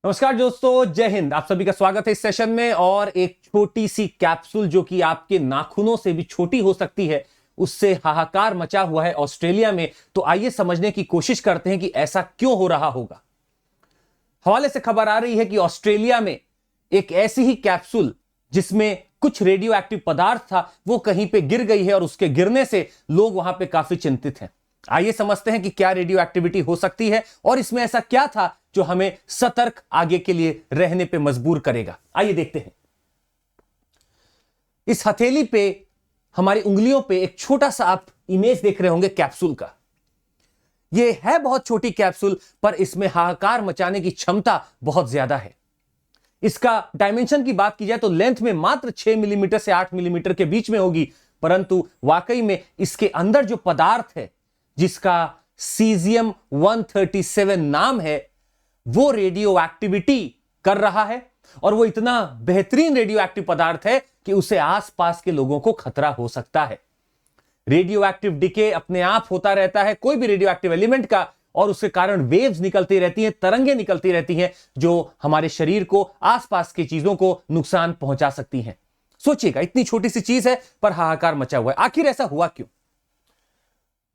नमस्कार दोस्तों, जय हिंद। आप सभी का स्वागत है इस सेशन में। और एक छोटी सी कैप्सूल जो कि आपके नाखूनों से भी छोटी हो सकती है, उससे हाहाकार मचा हुआ है ऑस्ट्रेलिया में। तो आइए समझने की कोशिश करते हैं कि ऐसा क्यों हो रहा होगा। हवाले से खबर आ रही है कि ऑस्ट्रेलिया में एक ऐसी ही कैप्सूल जिसमें कुछ रेडियो एक्टिव पदार्थ था, वो कहीं पे गिर गई है और उसके गिरने से लोग वहां पे काफी चिंतित हैं। आइए समझते हैं कि क्या रेडियो एक्टिविटी हो सकती है और इसमें ऐसा क्या था जो हमें सतर्क आगे के लिए रहने पे मजबूर करेगा। आइए देखते हैं। इस हथेली पे, हमारी उंगलियों पे एक छोटा सा आप इमेज देख रहे होंगे कैप्सूल का। यह है बहुत छोटी कैप्सूल, पर इसमें हाहाकार मचाने की क्षमता बहुत ज्यादा है। इसका डायमेंशन की बात की जाए तो लेंथ में मात्र 6 मिलीमीटर से 8 मिलीमीटर के बीच में होगी, परंतु वाकई में इसके अंदर जो पदार्थ है, जिसका सीजियम 137 नाम है, वो रेडियो एक्टिविटी कर रहा है। और वो इतना बेहतरीन रेडियो एक्टिव पदार्थ है कि उसे आसपास के लोगों को खतरा हो सकता है। रेडियो एक्टिव डिके अपने आप होता रहता है कोई भी रेडियो एक्टिव एलिमेंट का, और उसके कारण वेव्स निकलती रहती हैं, तरंगें निकलती रहती हैं, जो हमारे शरीर को, आसपास की चीजों को नुकसान पहुंचा सकती हैं। सोचिएगा, इतनी छोटी सी चीज है पर हाहाकार मचा हुआ है। आखिर ऐसा हुआ क्यों?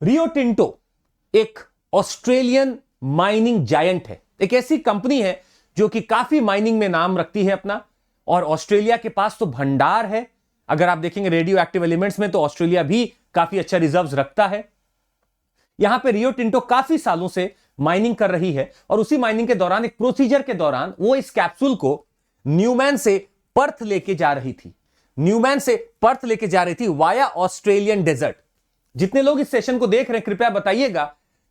रियो टिंटो एक ऑस्ट्रेलियन माइनिंग जायंट है, एक ऐसी कंपनी है जो कि काफी माइनिंग में नाम रखती है अपना, और ऑस्ट्रेलिया के पास तो भंडार है। अगर आप देखेंगे रेडियो एक्टिव एलिमेंट्स में, तो ऑस्ट्रेलिया भी काफी अच्छा रिजर्व्स रखता है। यहां पे रियो टिंटो काफी सालों से माइनिंग कर रही है, और उसी माइनिंग के दौरान, एक प्रोसीजर के दौरान, वो इस कैप्सूल को न्यूमैन से पर्थ लेके जा रही थी। न्यूमैन से पर्थ लेके जा रही थी वाया ऑस्ट्रेलियन डेजर्ट। जितने लोग इस सेशन को देख रहे हैं, कृपया बताइएगा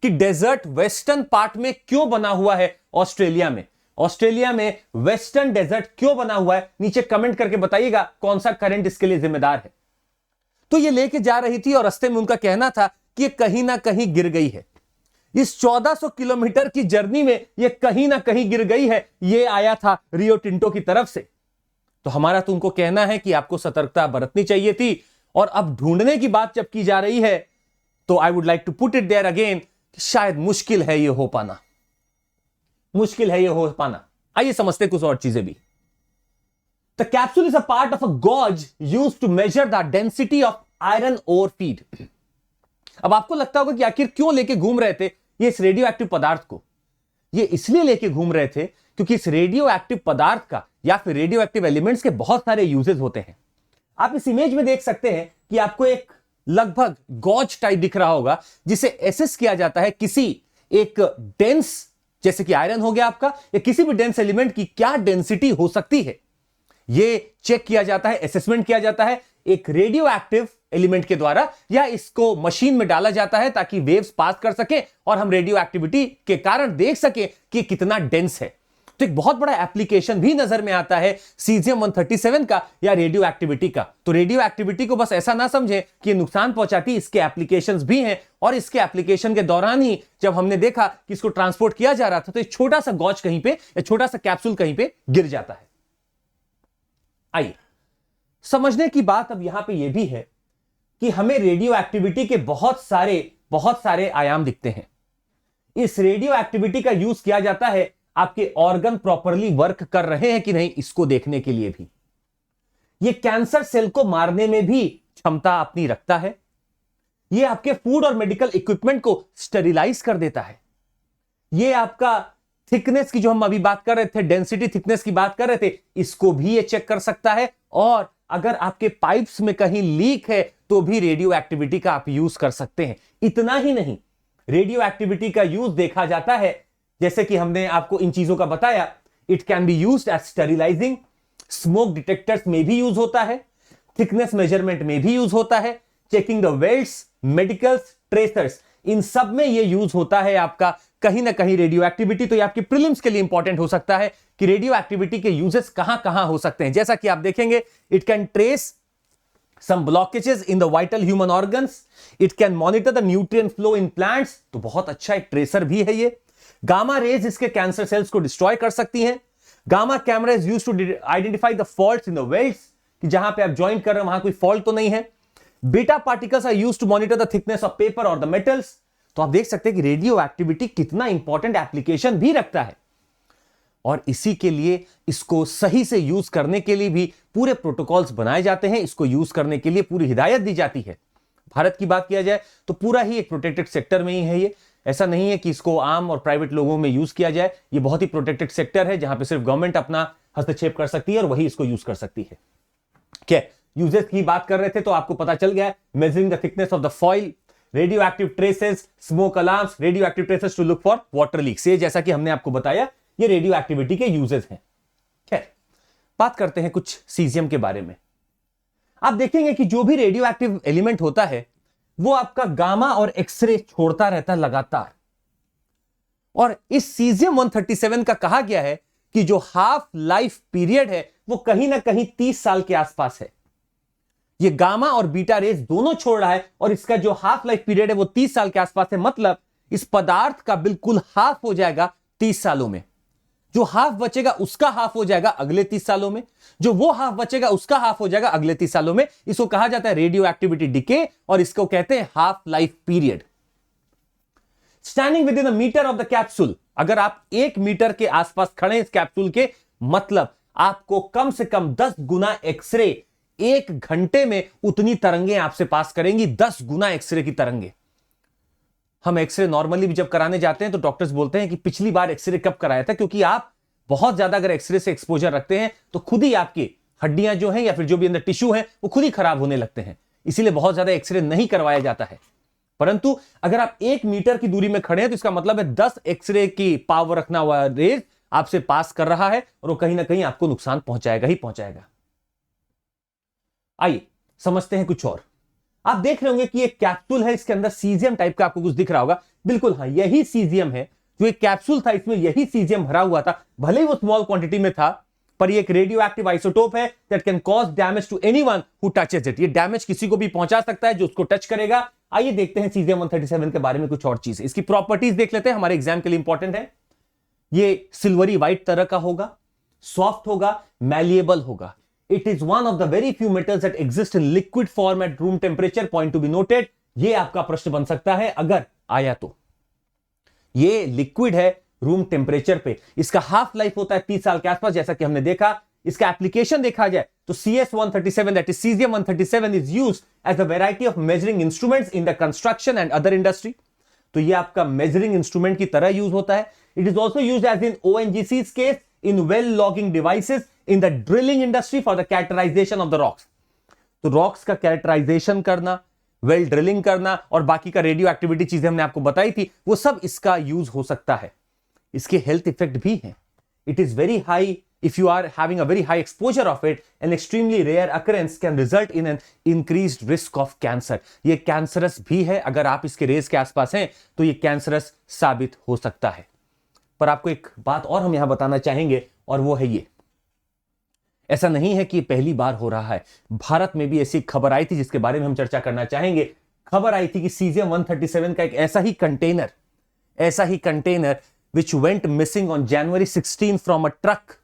कि डेजर्ट वेस्टर्न पार्ट में क्यों बना हुआ है ऑस्ट्रेलिया में। ऑस्ट्रेलिया में वेस्टर्न डेजर्ट क्यों बना हुआ है, नीचे कमेंट करके बताइएगा कौन सा करंट इसके लिए जिम्मेदार है। तो ये लेके जा रही थी और रास्ते में उनका कहना था कि ये कहीं ना कहीं गिर गई है। इस 1400 किलोमीटर की जर्नी में ये कहीं ना कहीं गिर गई है। ये आया था रियो टिंटो की तरफ से। तो हमारा तो उनको कहना है कि आपको सतर्कता बरतनी चाहिए थी। और अब ढूंढने की बात जब की जा रही है, तो I would like to put it there again, शायद मुश्किल है ये हो पाना, मुश्किल है ये हो पाना। आइए समझते कुछ और चीजें भी। The capsule is a part of a gauge used to measure the density of iron ore feed. अब आपको लगता होगा कि आखिर क्यों लेके घूम रहे थे ये इस रेडियो एक्टिव पदार्थ को। ये इसलिए लेके घूम रहे थे क्योंकि इस रेडियो एक्टिव पदार्थ का, या फिर रेडियो एक्टिव एलिमेंट्स के बहुत सारे यूजेस होते हैं। आप इस इमेज में देख सकते हैं कि आपको एक लगभग गॉज टाइप दिख रहा होगा, जिसे एसेस किया जाता है किसी एक डेंस, जैसे कि आयरन हो गया आपका, या किसी भी डेंस एलिमेंट की क्या डेंसिटी हो सकती है, यह चेक किया जाता है, असेसमेंट किया जाता है एक रेडियो एक्टिव एलिमेंट के द्वारा, या इसको मशीन में डाला जाता है ताकि वेव्स पास कर सके और हम रेडियो एक्टिविटी के कारण देख सके कि कितना डेंस है। तो एक बहुत बड़ा एप्लीकेशन भी नजर में आता है सीजियम 137 का, या रेडियो एक्टिविटी का। तो रेडियो एक्टिविटी को बस ऐसा ना समझे कि नुकसान पहुंचाती, इसके एप्लीकेशंस भी हैं। और इसके एप्लीकेशन के दौरान ही जब हमने देखा कि इसको ट्रांसपोर्ट किया जा रहा था, तो एक छोटा सा गॉज कहीं पे, या छोटा सा कैप्सूल कहीं पे गिर जाता है। आइए समझने की बात अब यहां पे यह भी है कि हमें रेडियो एक्टिविटी के बहुत सारे आयाम दिखते हैं। इस रेडियो एक्टिविटी का यूज किया जाता है आपके ऑर्गन प्रॉपरली वर्क कर रहे हैं कि नहीं, इसको देखने के लिए भी। यह कैंसर सेल को मारने में भी क्षमता अपनी रखता है। यह आपके फूड और मेडिकल इक्विपमेंट को स्टेरिलाइज कर देता है। यह आपका थिकनेस की, जो हम अभी बात कर रहे थे, डेंसिटी थिकनेस की बात कर रहे थे, इसको भी यह चेक कर सकता है। और अगर आपके पाइप्स में कहीं लीक है तो भी रेडियो एक्टिविटी का आप यूज कर सकते हैं। इतना ही नहीं, रेडियो एक्टिविटी का यूज देखा जाता है, जैसे कि हमने आपको इन चीजों का बताया, it can be used as sterilising, smoke detectors में भी यूज होता है, थिकनेस मेजरमेंट में भी यूज होता है, checking the welds, medicals, tracers, इन सब में यह यूज होता है आपका कहीं ना कहीं रेडियो एक्टिविटी। तो ये आपकी प्रीलिम्स के लिए इंपॉर्टेंट हो सकता है कि रेडियो एक्टिविटी के यूजेस कहां कहां हो सकते हैं। जैसा कि आप देखेंगे, it can trace some blockages in the vital human organs, it can monitor the nutrient flow in plants, तो बहुत अच्छा एक ट्रेसर भी है ये। गामा रेज इसके कैंसर सेल्स को डिस्ट्रॉय कर सकती हैं। Gamma camera is used to identify the faults in the welds, कि जहां पे आप ज्वाइंट कर रहे हैं वहां कोई फॉल्ट तो नहीं है। Beta particles are used to monitor the thickness of paper और द मेटल्स। तो आप देख सकते हैं कि रेडियो एक्टिविटी कितना इंपॉर्टेंट एप्लीकेशन भी रखता है। और इसी के लिए इसको सही से यूज करने के लिए भी पूरे प्रोटोकॉल्स बनाए जाते हैं, इसको यूज करने के लिए पूरी हिदायत दी जाती है। भारत की बात किया जाए तो पूरा ही एक प्रोटेक्टेड सेक्टर में ही है ये, ऐसा नहीं है कि इसको आम और प्राइवेट लोगों में यूज किया जाए। ये बहुत ही प्रोटेक्टेड सेक्टर है जहां पे सिर्फ गवर्नमेंट अपना हस्तक्षेप कर सकती है और वही इसको यूज कर सकती है। क्या यूजेस की बात कर रहे थे तो आपको पता चल गया, measuring the thickness of the foil, radioactive tracers, smoke alarms, radioactive tracers to look for water leaks. ये जैसा कि हमने आपको बताया ये रेडियो एक्टिविटी के यूजेस हैं। खैर बात करते हैं कुछ सीजियम के बारे में। आप देखेंगे कि जो भी रेडियो एक्टिव एलिमेंट होता है वो आपका गामा और एक्सरे छोड़ता रहता है लगातार, और इस सीजियम 137 का कहा गया है कि जो हाफ लाइफ पीरियड है वो कहीं ना कहीं 30 साल के आसपास है। ये गामा और बीटा रेस दोनों छोड़ रहा है और इसका जो हाफ लाइफ पीरियड है वो 30 साल के आसपास है। मतलब इस पदार्थ का बिल्कुल हाफ हो जाएगा 30 सालों में। जो हाफ बचेगा उसका हाफ हो जाएगा अगले 30 सालों में, जो वो हाफ बचेगा उसका हाफ हो जाएगा अगले 30 सालों में। इसको कहा जाता है रेडियो एक्टिविटी डिके और इसको कहते हैं half life period. Standing within a metre of the capsule, अगर आप 1 मीटर के आसपास खड़े इस कैप्सूल के, मतलब आपको कम से कम 10 गुना एक्सरे 1 घंटे में उतनी तरंगें आपसे पास करेंगी, 10 गुना एक्सरे की तरंगे। हम एक्सरे नॉर्मली भी जब कराने जाते हैं तो डॉक्टर्स बोलते हैं कि पिछली बार एक्सरे कब कराया था, क्योंकि आप बहुत ज्यादा अगर एक्सरे से एक्सपोजर रखते हैं तो खुद ही आपकी हड्डियां जो हैं या फिर जो भी अंदर टिश्यू है वो खुद ही खराब होने लगते हैं, इसीलिए बहुत ज्यादा एक्सरे नहीं करवाया जाता है। परंतु अगर आप 1 मीटर की दूरी में खड़े हैं तो इसका मतलब है 10 एक्सरे की पावर रखना हुआ रेज आपसे पास कर रहा है और वो कहीं ना कहीं आपको नुकसान पहुंचाएगा ही पहुंचाएगा। आइए समझते हैं कुछ और। आप देख रहे होंगे कि एक कैप्सूल है, इसके अंदर सीजियम टाइप का आपको कुछ दिख रहा होगा। बिल्कुल हाँ, यही सीजियम है। जो एक कैप्सूल था इसमें यही सीजियम भरा हुआ था, भले ही वो स्मॉल क्वांटिटी में था, पर ये एक रेडियो एक्टिव आइसोटोप है that can cause damage to anyone who touches it. ये डैमेज किसी को भी पहुंचा सकता है जो उसको टच करेगा। आइए देखते हैं सीजियम 137 के बारे में कुछ और चीजें। इसकी प्रॉपर्टीज देख लेते हैं, हमारे एग्जाम के लिए इंपॉर्टेंट है। ये सिल्वरी व्हाइट तरह का होगा, सॉफ्ट होगा, मैलिएबल होगा। It is one of the very few metals that exist in liquid form at room temperature. Point to be noted. ये आपका प्रश्न बन सकता है अगर आया तो। ये लिक्विड है रूम टेम्परेचर पे, इसका हाफ लाइफ होता है 30 साल के आसपास, जैसा कि हमने देखा। इसका एप्लीकेशन देखा जाए तो CS137 that is cesium 137 is used as a variety of measuring instruments in the construction and other industry. तो ये आपका मेजरिंग इंस्ट्रूमेंट की तरह यूज होता है। It is also used as in ONGC's case in well logging devices in the drilling industry for the characterization of the rocks. तो rocks का characterisation करना, वेल ड्रिलिंग करना और बाकी का रेडियो एक्टिविटी चीजें हमने आपको बताई थी, वो सब इसका यूज हो सकता है। इसके हेल्थ इफेक्ट भी हैं। It is very high if you are having a very high exposure of it, an extremely rare occurrence can result in an increased risk of cancer. ये कैंसरस भी है, अगर आप इसके रेस के आसपास हैं तो ये कैंसरस साबित हो सकता है। पर आपको एक बात और हम यहां बताना चाहेंगे और वो है ये, ऐसा नहीं है कि पहली बार हो रहा है। भारत में भी ऐसी खबर आई थी जिसके बारे में हम चर्चा करना चाहेंगे। खबर आई थी कि सीजियम 137 का एक ऐसा ही container which went missing on January 16 from a truck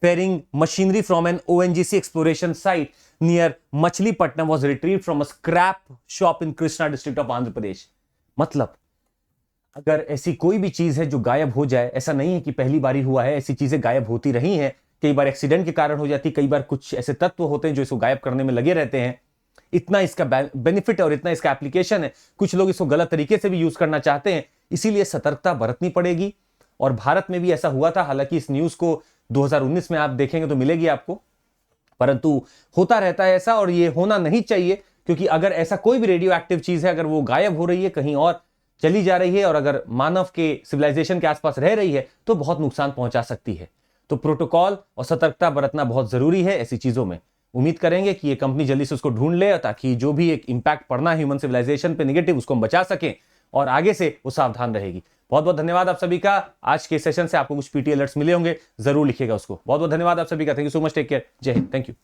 ferrying machinery from an ONGC exploration site near Machilipatnam was retrieved from a scrap shop in Krishna district of Andhra Pradesh. मतलब अगर ऐसी कोई भी चीज है जो गायब हो जाए, ऐसा नहीं है कि पहली बार ही हुआ है, ऐसी चीजें गायब होती रही हैं। कई बार एक्सीडेंट के कारण हो जाती, कई बार कुछ ऐसे तत्व होते हैं जो इसको गायब करने में लगे रहते हैं। इतना इसका बेनिफिट और इतना इसका एप्लीकेशन है, कुछ लोग इसको गलत तरीके से भी यूज करना चाहते हैं, इसीलिए सतर्कता बरतनी पड़ेगी। और भारत में भी ऐसा हुआ था, हालांकि इस न्यूज को 2019 में आप देखेंगे तो मिलेगी आपको, परंतु होता रहता है ऐसा और ये होना नहीं चाहिए, क्योंकि अगर ऐसा कोई भी रेडियो एक्टिव चीज है, अगर वो गायब हो रही है, कहीं और चली जा रही है और अगर मानव के सिविलाइजेशन के आसपास रह रही है तो बहुत नुकसान पहुंचा सकती है। तो प्रोटोकॉल और सतर्कता बरतना बहुत जरूरी है ऐसी चीजों में। उम्मीद करेंगे कि ये कंपनी जल्दी से उसको ढूंढ ले ताकि जो भी एक इंपैक्ट पड़ना है ह्यूमन सिविलाइजेशन पे नेगेटिव, उसको हम बचा सकें और आगे से वो सावधान रहेगी। बहुत बहुत धन्यवाद आप सभी का। आज के सेशन से आपको कुछ पीटी अलर्ट्स मिले होंगे, जरूर लिखिएगा उसको। बहुत बहुत धन्यवाद आप सभी का। Thank you so much, take care, जय हिंद, थैंक यू।